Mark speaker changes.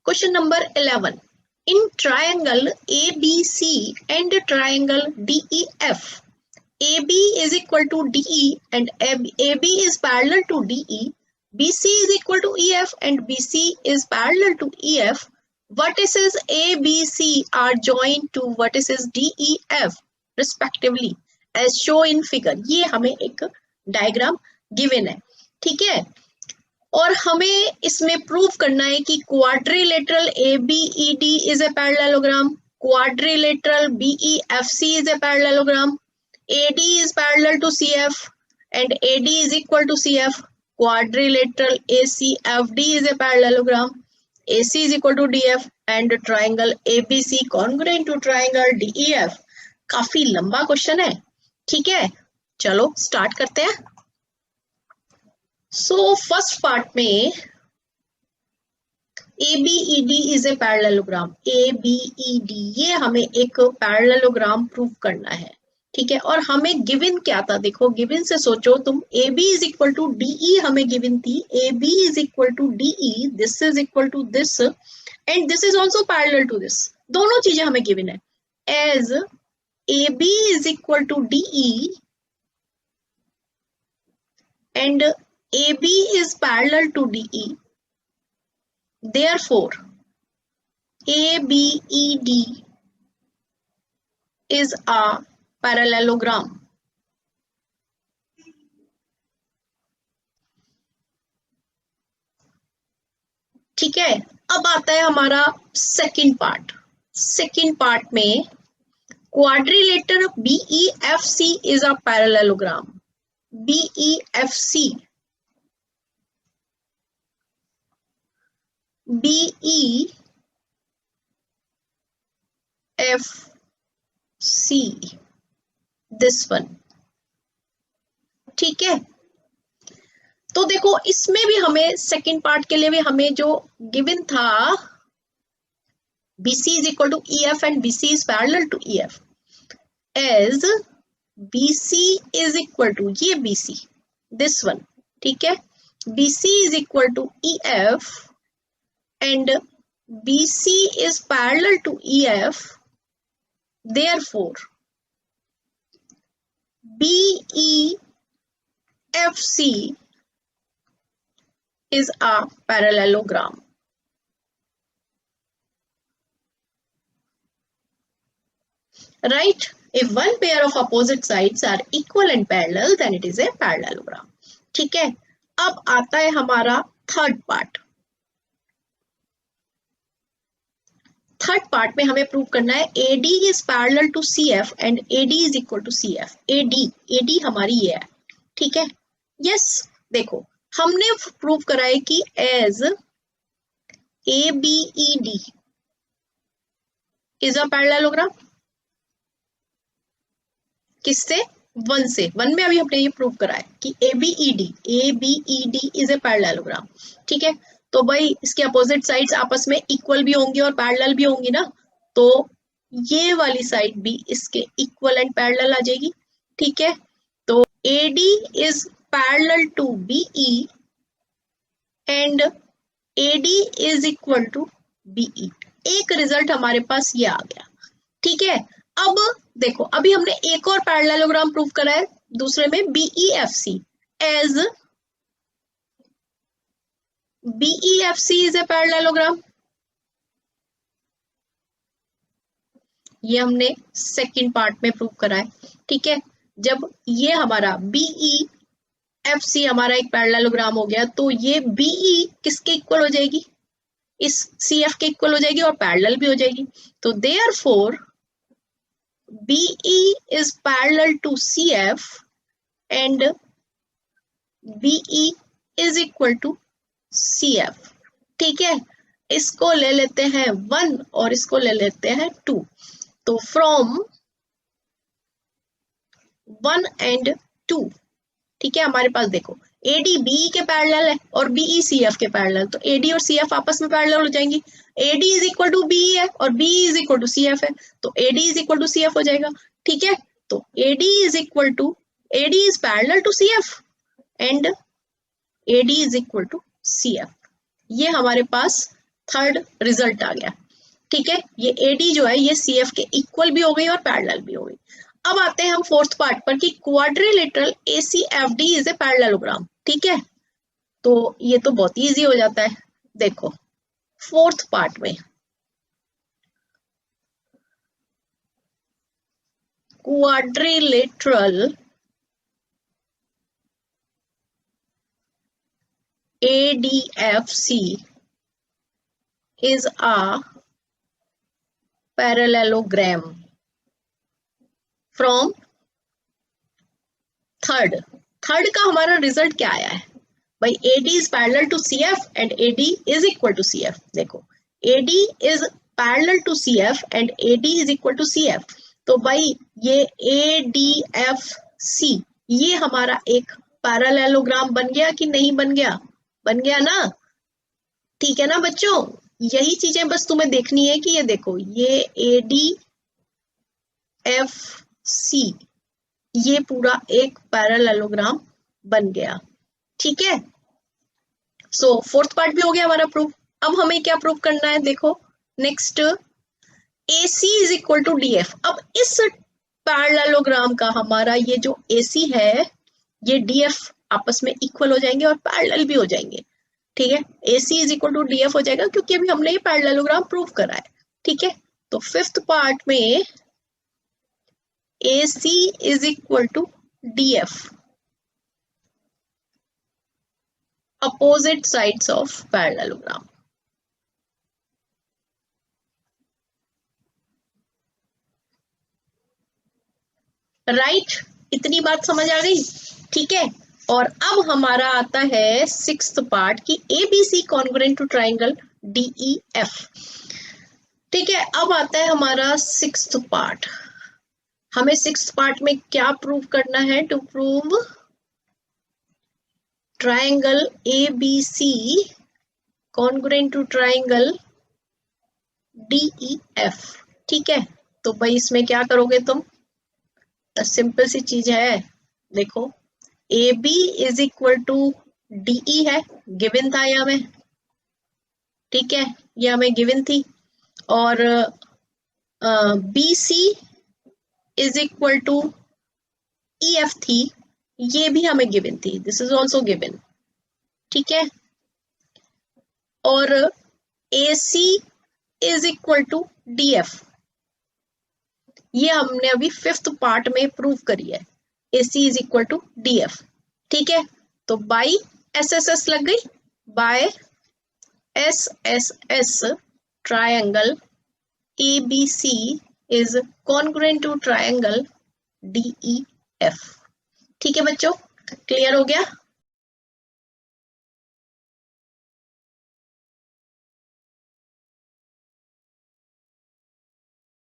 Speaker 1: Question number 11. In triangle ABC and triangle DEF, AB is equal to DE and AB is parallel to DE. BC is equal to EF and BC is parallel to EF. Vertices ABC are joined to vertices DEF respectively as shown in figure. ये हमें एक diagram given है, ठीक है। और हमें इसमें prove करना है कि quadrilateral ABED is a parallelogram, quadrilateral BEFC is a parallelogram, AD is parallel to CF and AD is equal to CF. Quadrilateral ACFD is a parallelogram, AC is equal to DF and triangle ABC congruent to triangle DEF. काफी लंबा question है, ठीक है। चलो start करते हैं। So first part में ABED is a parallelogram, ABED ये हमें एक पैरेललोग्राम प्रूव करना है, ठीक है। और हमें गिवन क्या था, देखो गिवन से सोचो तुम, AB is equal to DE हमें गिवन थी, AB is equal to DE, this is equal to this and this is also parallel to this, दोनों चीजें हमें गिवन है। As AB is equal to DE and AB is parallel to DE, therefore ABED is a parallelogram. ठीक है। अब आता है हमारा सेकंड पार्ट। सेकंड पार्ट में quadrilateral BEFC is a parallelogram. BEFC, this one, ठीक है। तो देखो इसमें भी हमें सेकंड पार्ट के लिए भी हमें जो गिवन था, BC is equal to EF and BC is parallel to EF, as BC is equal to ये BC, this one, ठीक है। BC is equal to EF and BC is parallel to EF, therefore BEFC is a parallelogram. Right? If one pair of opposite sides are equal and parallel, then it is a parallelogram. ठीक है। अब आता है हमारा third part. Third part में हमें prove करना है AD is parallel to CF and AD is equal to CF. AD हमारी ये है, ठीक है। यस, देखो हमने प्रूव करा है कि as ABED is a parallelogram, किससे, वन से, वन में अभी हमने ये प्रूव करा है कि ABED इज ए पैरेललोग्राम, ठीक है। तो भाई इसके अपोजिट साइड्स आपस में इक्वल भी होंगी और पैरेलल भी होंगी ना, तो ये वाली साइड भी इसके इक्वल एंड पैरेलल आ जाएगी, ठीक है। तो AD is parallel to BE and AD is equal to BE। एक रिजल्ट हमारे पास ये आ गया, ठीक है। अब देखो अभी हमने एक और पैरेललोग्राम प्रूव करा है दूसरे में, BEFC, as BEFC is a parallelogram. ये हमने सेकंड पार्ट में प्रूव करा है, ठीक है। जब ये हमारा BEFC हमारा एक पैरेललोग्राम हो गया तो ये BE किसके इक्वल हो जाएगी, इस CF के इक्वल हो जाएगी और पैरेलल भी हो जाएगी। तो therefore BE is parallel to CF and BE is equal to CF, ठीक है। इसको ले लेते हैं 1 और इसको ले लेते हैं 2। तो फ्रॉम 1 and 2, ठीक है, हमारे पास देखो AD BE के पैरेलल है और BE CF के पैरेलल, तो AD और CF आपस में पैरेलल हो जाएंगी। AD is equal to BE है और BE is equal to CF है, तो AD is equal to CF हो जाएगा, ठीक है। तो AD is equal to, AD is parallel to CF and AD is equal to CF। ये हमारे पास थर्ड रिजल्ट आ गया। ठीक है, ये AD जो है ये CF के इक्वल भी हो गई और पैरेलल भी हो गई। अब आते हैं हम फोर्थ पार्ट पर कि quadrilateral ACFD is a parallelogram. ठीक है, तो ये तो बहुत इजी हो जाता है। देखो फोर्थ पार्ट में quadrilateral ADFC is a parallelogram from third का हमारा रिजल्ट क्या आया है भाई? AD is parallel to CF and AD is equal to CF। देखो AD is parallel to CF and AD is equal to CF, तो भाई ये ADFC ये हमारा एक पैरेललोग्राम बन गया कि नहीं बन गया? बन गया ना? ठीक है ना बच्चों, यही चीजें बस तुम्हें देखनी है कि ये देखो ये ADFC ये पूरा एक पैरेललोग्राम बन गया। ठीक है, सो फोर्थ पार्ट भी हो गया हमारा प्रूफ। अब हमें क्या प्रूफ करना है? देखो next AC is equal to DF। अब इस पैरेललोग्राम का हमारा ये जो AC है ये DF आपस में इक्वल हो जाएंगे और पैरेलल भी हो जाएंगे। ठीक है, AC is equal to DF हो जाएगा क्योंकि अभी हमने ये पैरेललोग्राम प्रूव करा है। ठीक है, तो फिफ्थ पार्ट में AC is equal to DF, opposite sides of parallelogram। Right, इतनी बात समझ आ गई? ठीक है, और अब हमारा आता है सिक्स्थ पार्ट की ABC congruent to triangle DEF। ठीक है, अब आता है हमारा सिक्स्थ पार्ट। हमें सिक्स्थ पार्ट में क्या प्रूव करना है? To prove triangle ABC congruent to triangle DEF। ठीक है, तो भाई इसमें क्या करोगे तुम? सिंपल सी चीज है, देखो AB is equal to DE है, गिवन था ये हमें। ठीक है, ये हमें गिवन थी। और BC is equal to EF थी, ये भी हमें गिवन थी, दिस इज ऑल्सो गिवन। ठीक है, और AC is equal to DF ये हमने अभी फिफ्थ पार्ट में प्रूव करी है, AC is equal to DF। ठीक है, तो बाय SSS लग गई, by SSS triangle ABC is congruent to triangle DEF। ठीक है बच्चों, क्लियर हो गया?